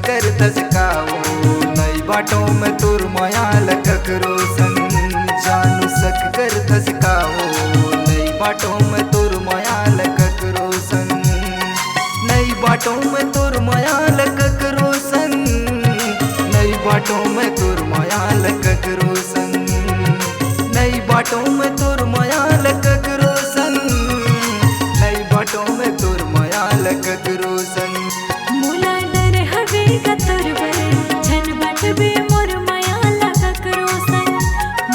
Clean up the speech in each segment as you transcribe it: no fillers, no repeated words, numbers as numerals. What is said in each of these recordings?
कर दसकाओ नई बाटों में तुर मायाल ककरो संग जानू सक कर दसकाओ नई बाटों में तुर मायाल ककरो संग नई बाटों में तुर मायाल ककरो संग नई बाटों में तुर मायाल ककरो संग नई बाटों में तुर मायाल ककरो संग नई बाटों में तुर मायाल ककरो संग मोला डर हवे कतुर बरे झन बट बे मोर मायाला ककरो संग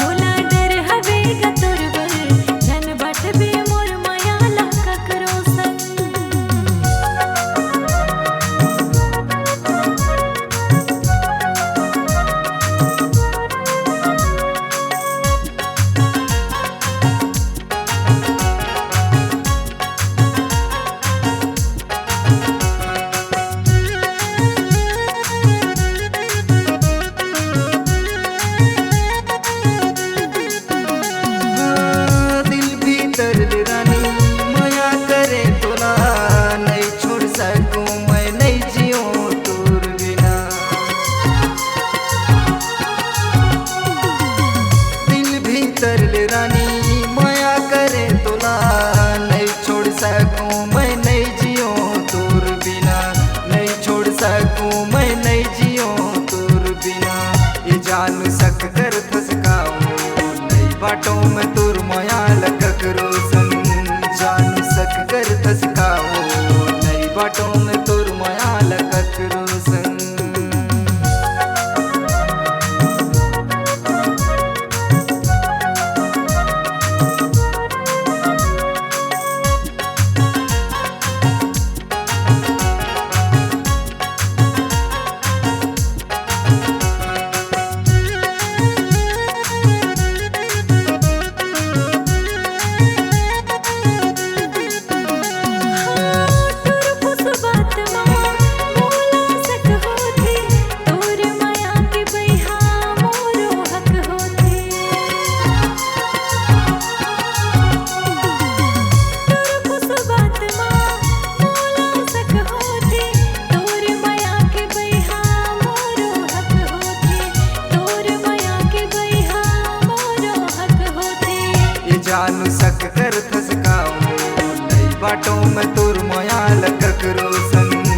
मोला डर हवे कतुर बरे झन बट बे मोर मायाला ककरो संग दिल भीतर ले रानी माया करे तोला नहीं छोड़ सकूं मैं नहीं जिऊं तोर बिना दिल भीतर ले रानी माया करे तोला नहीं छोड़ सकूं मैं नहीं जिऊं तोर बिना नहीं छोड़ सकूं मैं नहीं जिऊं तोर बिना ये जान सक कर फसकाओ नई बाटों में तुर मायाल ककरो संग जान सक कर फसकाओ नई बाटों में तुर मायाल ककरो संग जानू सक कर फसकाओ नई बाटों में तुर मायाल ककरो संग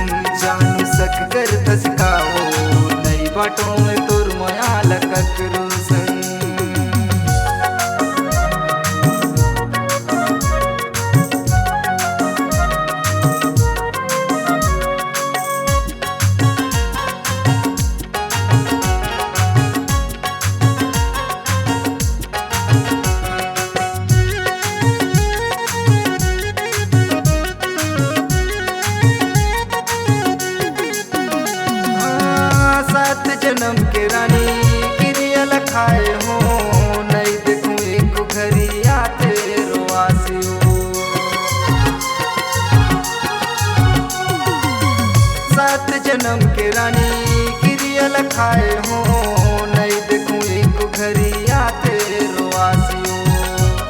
जानू सक कर फसकाओ नई बाटों में तुर मायाल ककरो संग सात जन्म के रानी क्रिया लखाए हो नहीं देखूं एक घरी आते रोआसियो सात जन्म के रानी क्रिया लखाए हो नहीं देखूं एक घरी आते रोआसियो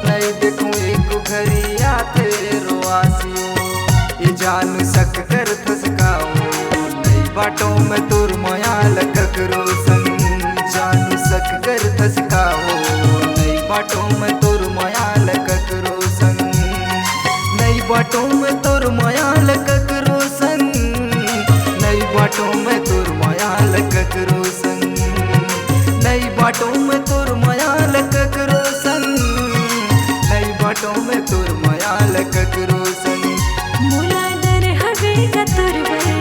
नहीं देखूं एक घरी आते रोआसियो ये जानू सक कर फसकाओ बाटों में तुर मायाल ककरो संग जानू सक कर फसकाओ नई बाटों में तुर मायाल ककरो संग नई बाटों में तुर मायाल ककरो संग नई बाटों में तुर मायाल ककरो संग नई बाटों में तुर मायाल ककरो संग नई बाटों में तुर मायाल ककरो संग मोला डर हवे कतुर बरे